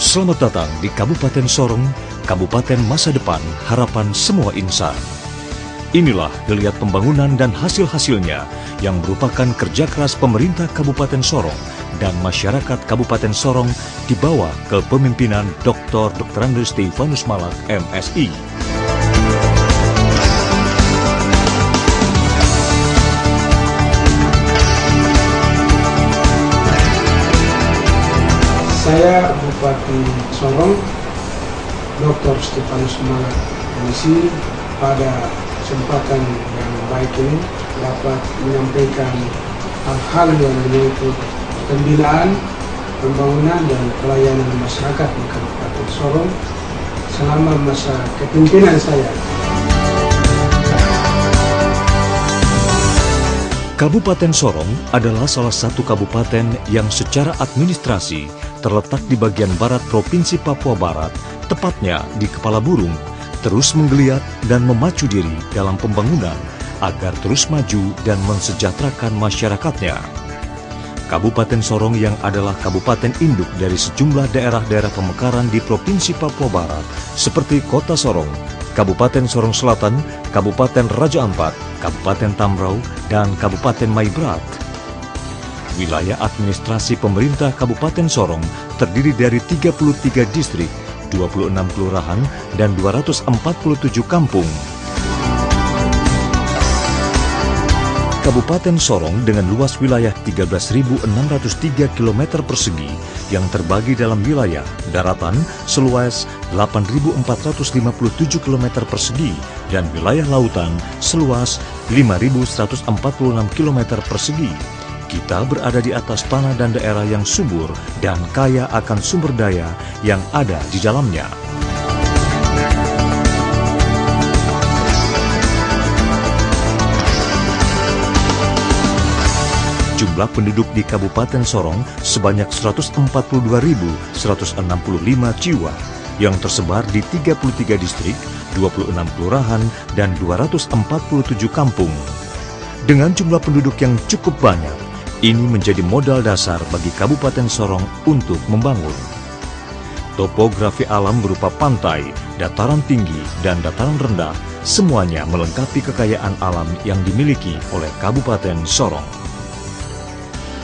Selamat datang di Kabupaten Sorong, Kabupaten Masa Depan, Harapan Semua Insan. Inilah geliat pembangunan dan hasil-hasilnya yang merupakan kerja keras pemerintah Kabupaten Sorong dan masyarakat Kabupaten Sorong di bawah kepemimpinan Dr. Stefanus Malak, MSI. Saya Bupati Sorong, Dr. Stefanus Malak, MSI, pada kesempatan yang baik ini dapat menyampaikan hal-hal yang menyangkut pembinaan, pembangunan dan pelayanan masyarakat di Kabupaten Sorong selama masa kepemimpinan saya. Kabupaten Sorong adalah salah satu kabupaten yang secara administrasi terletak di bagian barat Provinsi Papua Barat, tepatnya di Kepala Burung, terus menggeliat dan memacu diri dalam pembangunan agar terus maju dan mensejahterakan masyarakatnya. Kabupaten Sorong yang adalah kabupaten induk dari sejumlah daerah-daerah pemekaran di Provinsi Papua Barat seperti Kota Sorong, Kabupaten Sorong Selatan, Kabupaten Raja Ampat, Kabupaten Tambrau, dan Kabupaten Maibrat. Wilayah administrasi pemerintah Kabupaten Sorong terdiri dari 33 distrik, 26 kelurahan, dan 247 kampung. Kabupaten Sorong dengan luas wilayah 13.603 km persegi yang terbagi dalam wilayah daratan seluas 8.457 km persegi dan wilayah lautan seluas 5.146 km persegi. Kita berada di atas tanah dan daerah yang subur dan kaya akan sumber daya yang ada di dalamnya. Jumlah penduduk di Kabupaten Sorong sebanyak 142.165 jiwa yang tersebar di 33 distrik, 26 kelurahan, dan 247 kampung. Dengan jumlah penduduk yang cukup banyak, ini menjadi modal dasar bagi Kabupaten Sorong untuk membangun. Topografi alam berupa pantai, dataran tinggi, dan dataran rendah, semuanya melengkapi kekayaan alam yang dimiliki oleh Kabupaten Sorong.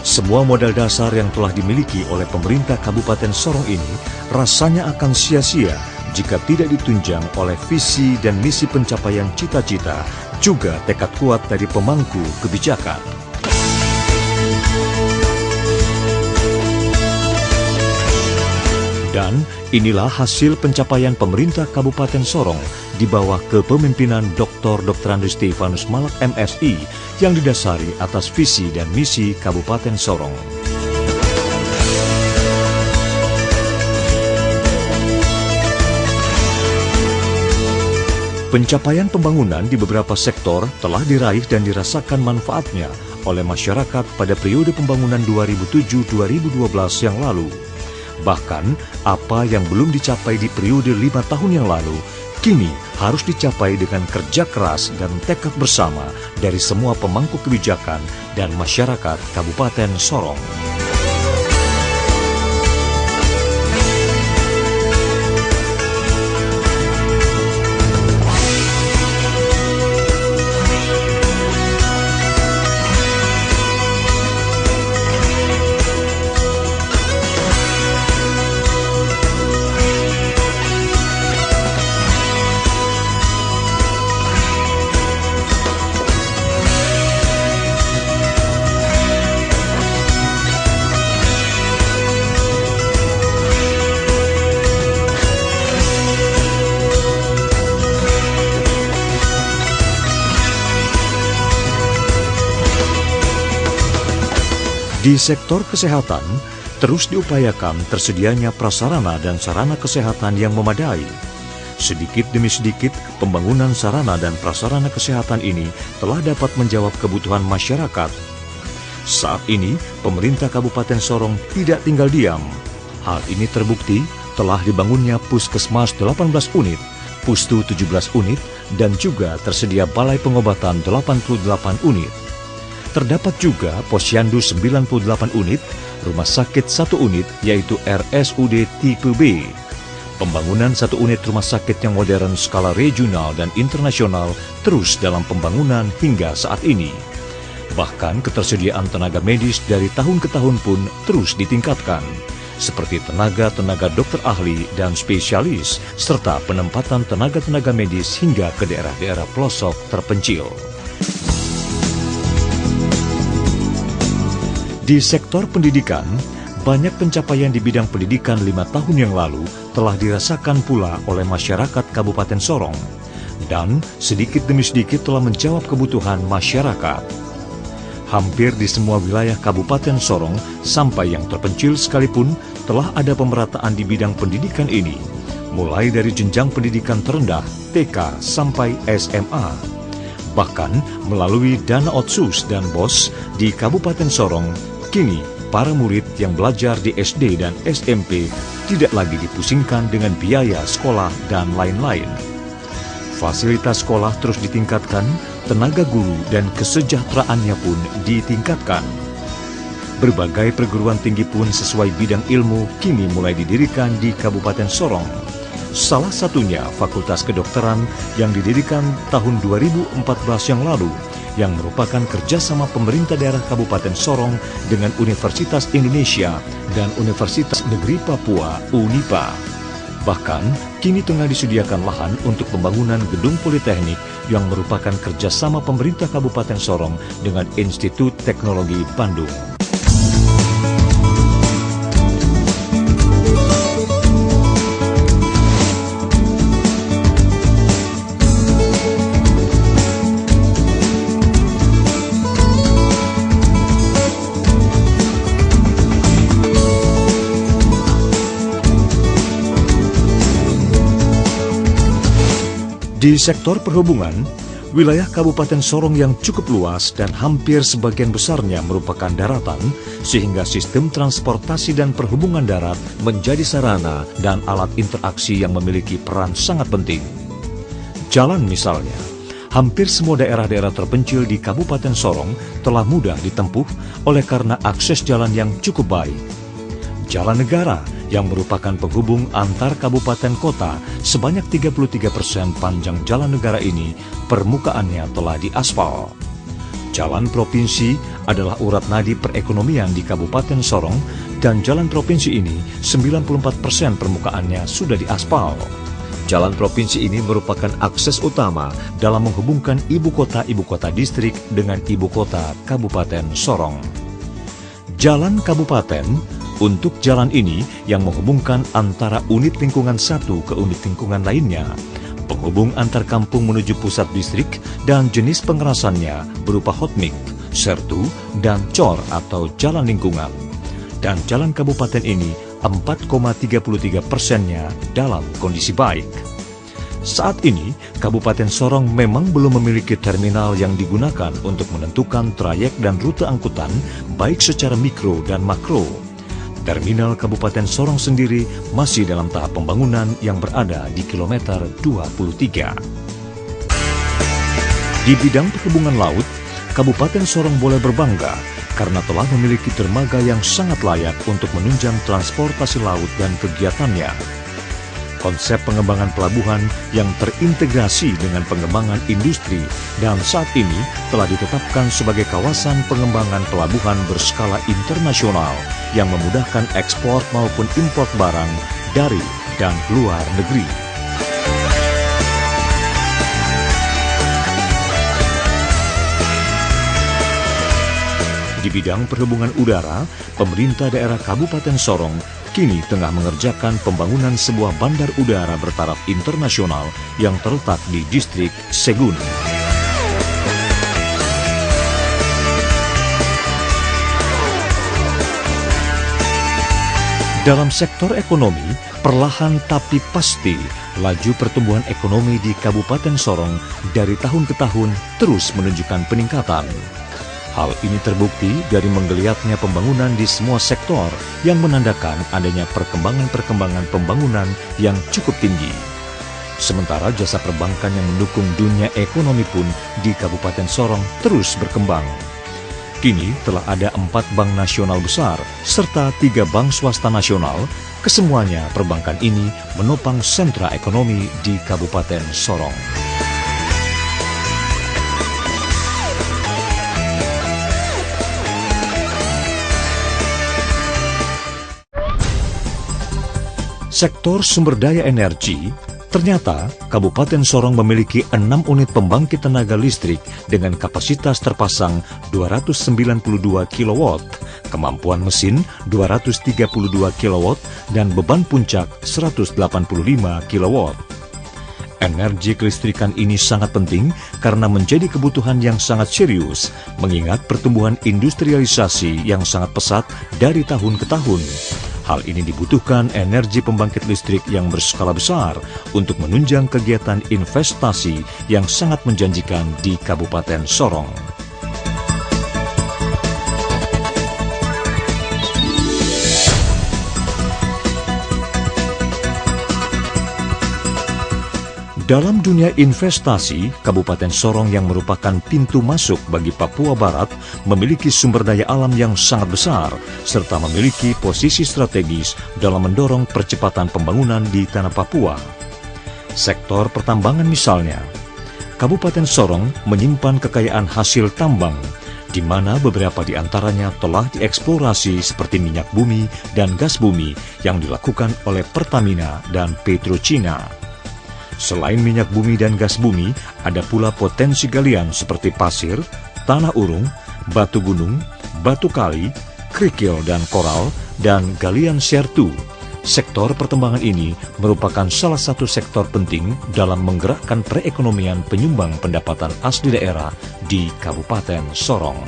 Semua modal dasar yang telah dimiliki oleh pemerintah Kabupaten Sorong ini rasanya akan sia-sia jika tidak ditunjang oleh visi dan misi pencapaian cita-cita, juga tekad kuat dari pemangku kebijakan. Dan inilah hasil pencapaian pemerintah Kabupaten Sorong di bawah kepemimpinan Dr. Stefanus Malak, MSI, yang didasari atas visi dan misi Kabupaten Sorong. Pencapaian pembangunan di beberapa sektor telah diraih dan dirasakan manfaatnya oleh masyarakat pada periode pembangunan 2007-2012 yang lalu. Bahkan, apa yang belum dicapai di periode 5 tahun yang lalu, kini harus dicapai dengan kerja keras dan tekad bersama dari semua pemangku kebijakan dan masyarakat Kabupaten Sorong. Di sektor kesehatan, terus diupayakan tersedianya prasarana dan sarana kesehatan yang memadai. Sedikit demi sedikit, pembangunan sarana dan prasarana kesehatan ini telah dapat menjawab kebutuhan masyarakat. Saat ini, pemerintah Kabupaten Sorong tidak tinggal diam. Hal ini terbukti telah dibangunnya Puskesmas 18 unit, Pustu 17 unit, dan juga tersedia balai pengobatan 88 unit. Terdapat juga Posyandu 98 unit, rumah sakit 1 unit yaitu RSUD tipe B. Pembangunan 1 unit rumah sakit yang modern skala regional dan internasional terus dalam pembangunan hingga saat ini. Bahkan ketersediaan tenaga medis dari tahun ke tahun pun terus ditingkatkan, seperti tenaga-tenaga dokter ahli dan spesialis, serta penempatan tenaga-tenaga medis hingga ke daerah-daerah pelosok terpencil. Di sektor pendidikan, banyak pencapaian di bidang pendidikan 5 tahun yang lalu telah dirasakan pula oleh masyarakat Kabupaten Sorong, dan sedikit demi sedikit telah menjawab kebutuhan masyarakat. Hampir di semua wilayah Kabupaten Sorong, sampai yang terpencil sekalipun, telah ada pemerataan di bidang pendidikan ini, mulai dari jenjang pendidikan terendah, TK, sampai SMA. Bahkan melalui dana otsus dan BOS di Kabupaten Sorong, kini para murid yang belajar di SD dan SMP tidak lagi dipusingkan dengan biaya sekolah dan lain-lain. Fasilitas sekolah terus ditingkatkan, tenaga guru dan kesejahteraannya pun ditingkatkan. Berbagai perguruan tinggi pun sesuai bidang ilmu kini mulai didirikan di Kabupaten Sorong. Salah satunya Fakultas Kedokteran yang didirikan tahun 2014 yang lalu, yang merupakan kerjasama pemerintah daerah Kabupaten Sorong dengan Universitas Indonesia dan Universitas Negeri Papua (UNIPA). Bahkan, kini tengah disediakan lahan untuk pembangunan gedung politeknik yang merupakan kerjasama pemerintah Kabupaten Sorong dengan Institut Teknologi Bandung. Di sektor perhubungan, wilayah Kabupaten Sorong yang cukup luas dan hampir sebagian besarnya merupakan daratan, sehingga sistem transportasi dan perhubungan darat menjadi sarana dan alat interaksi yang memiliki peran sangat penting. Jalan misalnya, hampir semua daerah-daerah terpencil di Kabupaten Sorong telah mudah ditempuh oleh karena akses jalan yang cukup baik. Jalan negara yang merupakan penghubung antar kabupaten kota, sebanyak 33% panjang jalan negara ini permukaannya telah diaspal. Jalan provinsi adalah urat nadi perekonomian di Kabupaten Sorong, dan jalan provinsi ini 94% permukaannya sudah diaspal. Jalan provinsi ini merupakan akses utama dalam menghubungkan ibu kota distrik dengan ibu kota Kabupaten Sorong. Jalan kabupaten, untuk jalan ini yang menghubungkan antara unit lingkungan satu ke unit lingkungan lainnya, penghubung antar kampung menuju pusat distrik, dan jenis pengerasannya berupa hotmik, sertu, dan cor atau jalan lingkungan. Dan jalan kabupaten ini 4,33%-nya dalam kondisi baik. Saat ini, Kabupaten Sorong memang belum memiliki terminal yang digunakan untuk menentukan trayek dan rute angkutan, baik secara mikro dan makro. Terminal Kabupaten Sorong sendiri masih dalam tahap pembangunan yang berada di kilometer 23. Di bidang perhubungan laut, Kabupaten Sorong boleh berbangga karena telah memiliki dermaga yang sangat layak untuk menunjang transportasi laut dan kegiatannya. Konsep pengembangan pelabuhan yang terintegrasi dengan pengembangan industri dan saat ini telah ditetapkan sebagai kawasan pengembangan pelabuhan berskala internasional yang memudahkan ekspor maupun impor barang dari dan luar negeri. Di bidang perhubungan udara, pemerintah daerah Kabupaten Sorong kini tengah mengerjakan pembangunan sebuah bandar udara bertaraf internasional yang terletak di distrik Segun. Dalam sektor ekonomi, perlahan tapi pasti, laju pertumbuhan ekonomi di Kabupaten Sorong dari tahun ke tahun terus menunjukkan peningkatan. Hal ini terbukti dari menggeliatnya pembangunan di semua sektor yang menandakan adanya perkembangan pembangunan yang cukup tinggi. Sementara jasa perbankan yang mendukung dunia ekonomi pun di Kabupaten Sorong terus berkembang. Kini telah ada 4 bank nasional besar serta 3 bank swasta nasional. Kesemuanya perbankan ini menopang sentra ekonomi di Kabupaten Sorong. Sektor sumber daya energi, ternyata Kabupaten Sorong memiliki 6 unit pembangkit tenaga listrik dengan kapasitas terpasang 292 kW, kemampuan mesin 232 kW, dan beban puncak 185 kW. Energi kelistrikan ini sangat penting karena menjadi kebutuhan yang sangat serius, mengingat pertumbuhan industrialisasi yang sangat pesat dari tahun ke tahun. Hal ini dibutuhkan energi pembangkit listrik yang berskala besar untuk menunjang kegiatan investasi yang sangat menjanjikan di Kabupaten Sorong. Dalam dunia investasi, Kabupaten Sorong yang merupakan pintu masuk bagi Papua Barat memiliki sumber daya alam yang sangat besar, serta memiliki posisi strategis dalam mendorong percepatan pembangunan di tanah Papua. Sektor pertambangan misalnya, Kabupaten Sorong menyimpan kekayaan hasil tambang, di mana beberapa di antaranya telah dieksplorasi seperti minyak bumi dan gas bumi yang dilakukan oleh Pertamina dan PetroChina. Selain minyak bumi dan gas bumi, ada pula potensi galian seperti pasir, tanah urung, batu gunung, batu kali, kerikil dan koral, dan galian sertu. Sektor pertambangan ini merupakan salah satu sektor penting dalam menggerakkan perekonomian penyumbang pendapatan asli daerah di Kabupaten Sorong.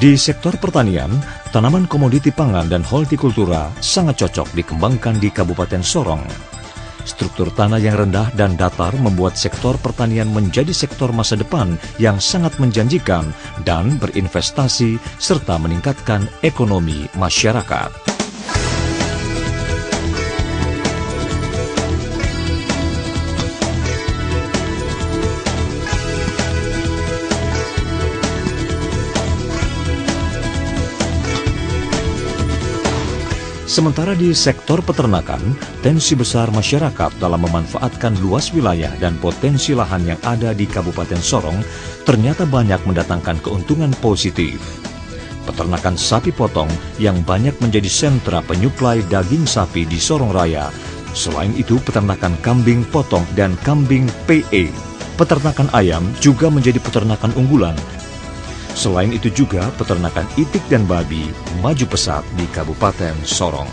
Di sektor pertanian, tanaman komoditi pangan dan hortikultura sangat cocok dikembangkan di Kabupaten Sorong. Struktur tanah yang rendah dan datar membuat sektor pertanian menjadi sektor masa depan yang sangat menjanjikan dan berinvestasi serta meningkatkan ekonomi masyarakat. Sementara di sektor peternakan, tensi besar masyarakat dalam memanfaatkan luas wilayah dan potensi lahan yang ada di Kabupaten Sorong ternyata banyak mendatangkan keuntungan positif. Peternakan sapi potong yang banyak menjadi sentra penyuplai daging sapi di Sorong Raya. Selain itu, peternakan kambing potong dan kambing PE. Peternakan ayam juga menjadi peternakan unggulan. Selain itu juga peternakan itik dan babi maju pesat di Kabupaten Sorong.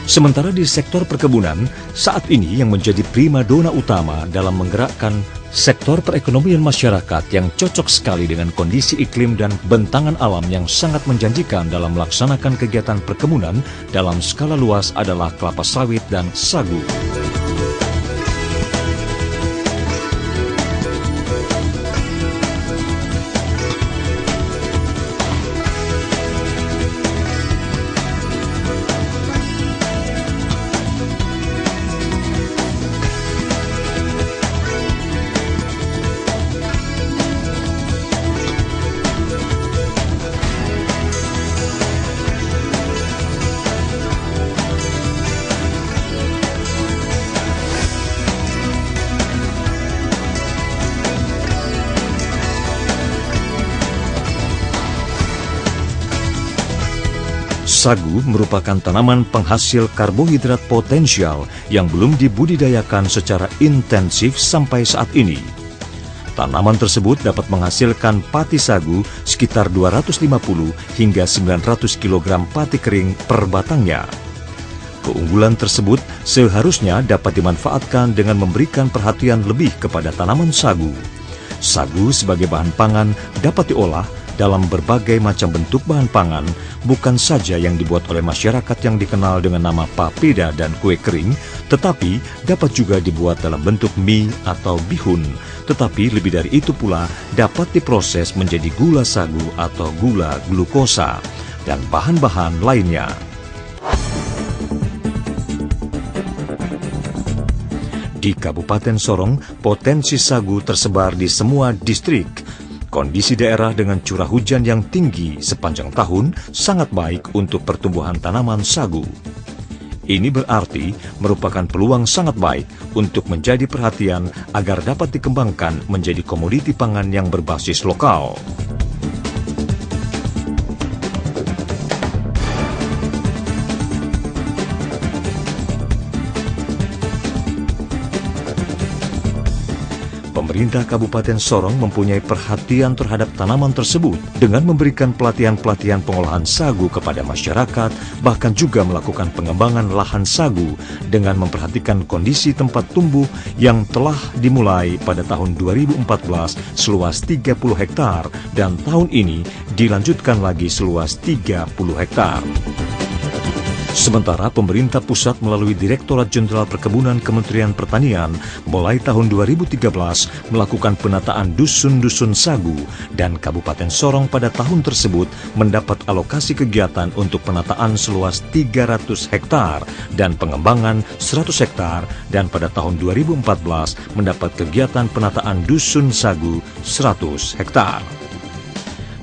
Sementara di sektor perkebunan, saat ini yang menjadi primadona utama dalam menggerakkan sektor perekonomian masyarakat yang cocok sekali dengan kondisi iklim dan bentangan alam yang sangat menjanjikan dalam melaksanakan kegiatan perkebunan dalam skala luas adalah kelapa sawit dan sagu. Sagu merupakan tanaman penghasil karbohidrat potensial yang belum dibudidayakan secara intensif sampai saat ini. Tanaman tersebut dapat menghasilkan pati sagu sekitar 250 hingga 900 kg pati kering per batangnya. Keunggulan tersebut seharusnya dapat dimanfaatkan dengan memberikan perhatian lebih kepada tanaman sagu. Sagu sebagai bahan pangan dapat diolah dalam berbagai macam bentuk bahan pangan, bukan saja yang dibuat oleh masyarakat yang dikenal dengan nama papeda dan kue kering, tetapi dapat juga dibuat dalam bentuk mie atau bihun. Tetapi lebih dari itu pula dapat diproses menjadi gula sagu atau gula glukosa dan bahan-bahan lainnya. Di Kabupaten Sorong, potensi sagu tersebar di semua distrik. Kondisi daerah dengan curah hujan yang tinggi sepanjang tahun sangat baik untuk pertumbuhan tanaman sagu. Ini berarti merupakan peluang sangat baik untuk menjadi perhatian agar dapat dikembangkan menjadi komoditi pangan yang berbasis lokal. Pemerintah Kabupaten Sorong mempunyai perhatian terhadap tanaman tersebut dengan memberikan pelatihan-pelatihan pengolahan sagu kepada masyarakat, bahkan juga melakukan pengembangan lahan sagu dengan memperhatikan kondisi tempat tumbuh yang telah dimulai pada tahun 2014 seluas 30 hektar dan tahun ini dilanjutkan lagi seluas 30 hektar. Sementara pemerintah pusat melalui Direktorat Jenderal Perkebunan Kementerian Pertanian mulai tahun 2013 melakukan penataan dusun-dusun sagu dan Kabupaten Sorong pada tahun tersebut mendapat alokasi kegiatan untuk penataan seluas 300 hektar dan pengembangan 100 hektar dan pada tahun 2014 mendapat kegiatan penataan dusun sagu 100 hektar.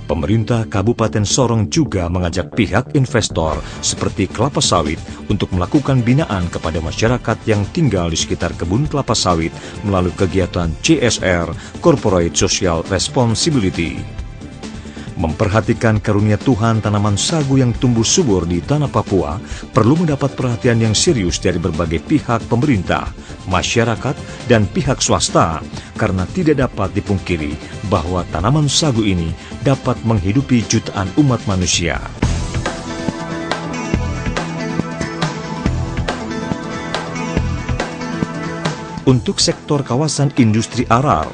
Pemerintah Kabupaten Sorong juga mengajak pihak investor seperti kelapa sawit untuk melakukan binaan kepada masyarakat yang tinggal di sekitar kebun kelapa sawit melalui kegiatan CSR, Corporate Social Responsibility. Memperhatikan karunia Tuhan tanaman sagu yang tumbuh subur di tanah Papua perlu mendapat perhatian yang serius dari berbagai pihak pemerintah, masyarakat, dan pihak swasta karena tidak dapat dipungkiri bahwa tanaman sagu ini dapat menghidupi jutaan umat manusia. Untuk sektor kawasan industri arar,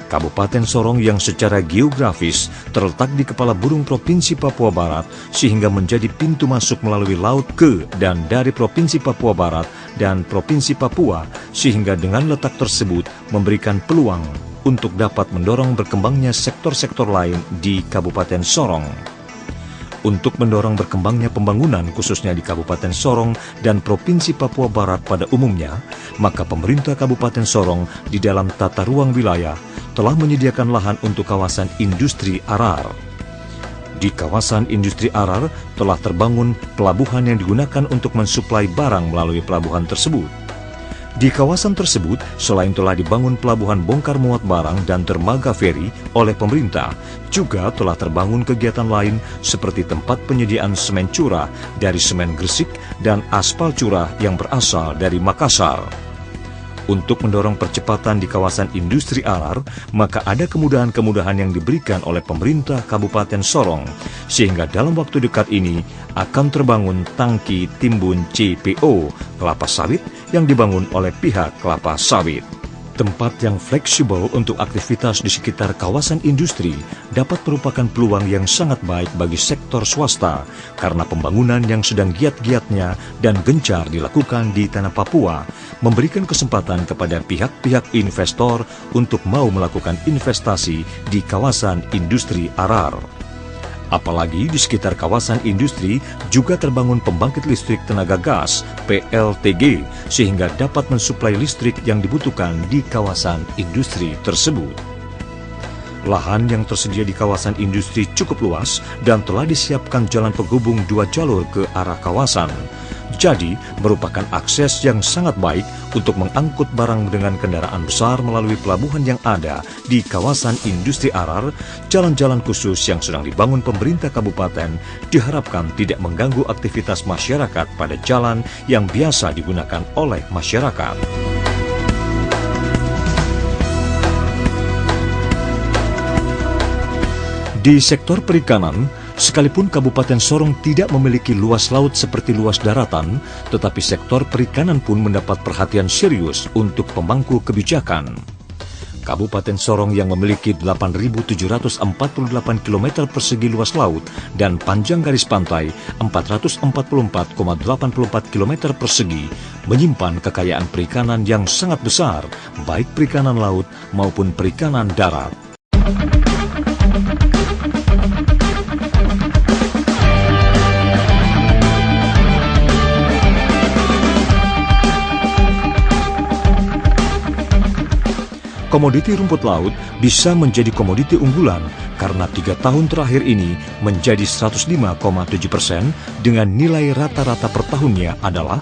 Kabupaten Sorong yang secara geografis terletak di kepala burung Provinsi Papua Barat sehingga menjadi pintu masuk melalui laut ke dan dari Provinsi Papua Barat dan Provinsi Papua sehingga dengan letak tersebut memberikan peluang untuk dapat mendorong berkembangnya sektor-sektor lain di Kabupaten Sorong. Untuk mendorong berkembangnya pembangunan khususnya di Kabupaten Sorong dan Provinsi Papua Barat pada umumnya, maka pemerintah Kabupaten Sorong di dalam tata ruang wilayah telah menyediakan lahan untuk kawasan industri arar. Di kawasan industri arar telah terbangun pelabuhan yang digunakan untuk mensuplai barang melalui pelabuhan tersebut. Di kawasan tersebut, selain telah dibangun pelabuhan bongkar muat barang dan dermaga feri oleh pemerintah, juga telah terbangun kegiatan lain seperti tempat penyediaan semen curah dari semen Gresik dan aspal curah yang berasal dari Makassar. Untuk mendorong percepatan di kawasan industri arar, maka ada kemudahan-kemudahan yang diberikan oleh pemerintah Kabupaten Sorong, sehingga dalam waktu dekat ini akan terbangun tangki timbun CPO kelapa sawit yang dibangun oleh pihak kelapa sawit. Tempat yang fleksibel untuk aktivitas di sekitar kawasan industri dapat merupakan peluang yang sangat baik bagi sektor swasta karena pembangunan yang sedang giat-giatnya dan gencar dilakukan di tanah Papua memberikan kesempatan kepada pihak-pihak investor untuk mau melakukan investasi di kawasan industri arar. Apalagi di sekitar kawasan industri juga terbangun pembangkit listrik tenaga gas PLTG sehingga dapat mensuplai listrik yang dibutuhkan di kawasan industri tersebut. Lahan yang tersedia di kawasan industri cukup luas dan telah disiapkan jalan penghubung 2 jalur ke arah kawasan. Jadi, merupakan akses yang sangat baik untuk mengangkut barang dengan kendaraan besar melalui pelabuhan yang ada di kawasan industri arar. Jalan-jalan khusus yang sedang dibangun pemerintah kabupaten diharapkan tidak mengganggu aktivitas masyarakat pada jalan yang biasa digunakan oleh masyarakat. Di sektor perikanan, sekalipun Kabupaten Sorong tidak memiliki luas laut seperti luas daratan, tetapi sektor perikanan pun mendapat perhatian serius untuk pemangku kebijakan. Kabupaten Sorong yang memiliki 8.748 km persegi luas laut dan panjang garis pantai 444,84 km persegi menyimpan kekayaan perikanan yang sangat besar, baik perikanan laut maupun perikanan darat. komoditi rumput laut bisa menjadi komoditi unggulan karena 3 tahun terakhir ini menjadi 105,7% dengan nilai rata-rata per tahunnya adalah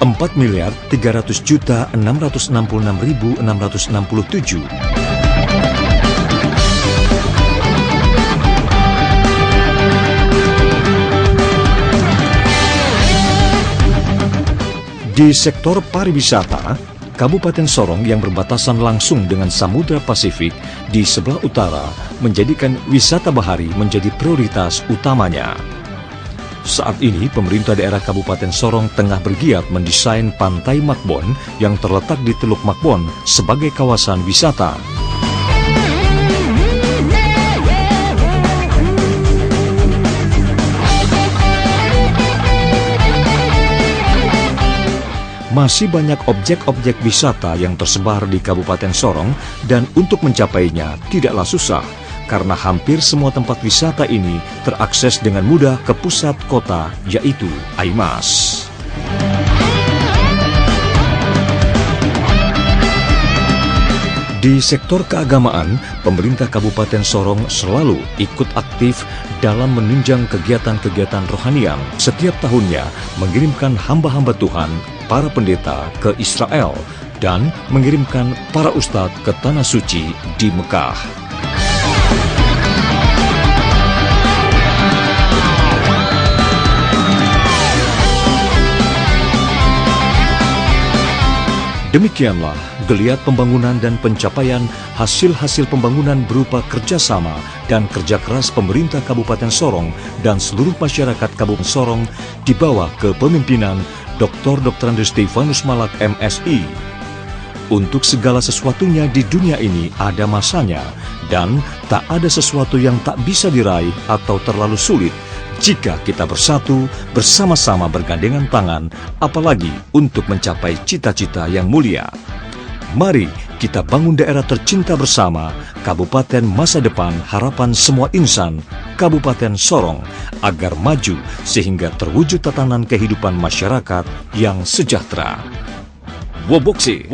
4.300.666.667. Di sektor pariwisata, Kabupaten Sorong yang berbatasan langsung dengan Samudra Pasifik di sebelah utara menjadikan wisata bahari menjadi prioritas utamanya. Saat ini, pemerintah daerah Kabupaten Sorong tengah bergiat mendesain Pantai Makbon yang terletak di Teluk Makbon sebagai kawasan wisata. Masih banyak objek-objek wisata yang tersebar di Kabupaten Sorong dan untuk mencapainya tidaklah susah karena hampir semua tempat wisata ini terakses dengan mudah ke pusat kota, yaitu Aimas. Di sektor keagamaan, pemerintah Kabupaten Sorong selalu ikut aktif dalam menunjang kegiatan-kegiatan rohanian. Setiap tahunnya mengirimkan hamba-hamba Tuhan, para pendeta ke Israel dan mengirimkan para ustadz ke Tanah Suci di Mekah. Demikianlah geliat pembangunan dan pencapaian hasil-hasil pembangunan berupa kerjasama dan kerja keras pemerintah Kabupaten Sorong dan seluruh masyarakat Kabupaten Sorong di bawah kepemimpinan Dr. Andes Stefanus Malak MSI. Untuk segala sesuatunya di dunia ini ada masanya dan tak ada sesuatu yang tak bisa diraih atau terlalu sulit jika kita bersatu, bersama-sama bergandengan tangan, apalagi untuk mencapai cita-cita yang mulia. Mari kita bangun daerah tercinta bersama, Kabupaten Masa Depan Harapan Semua Insan, Kabupaten Sorong, agar maju sehingga terwujud tatanan kehidupan masyarakat yang sejahtera. Woboksi.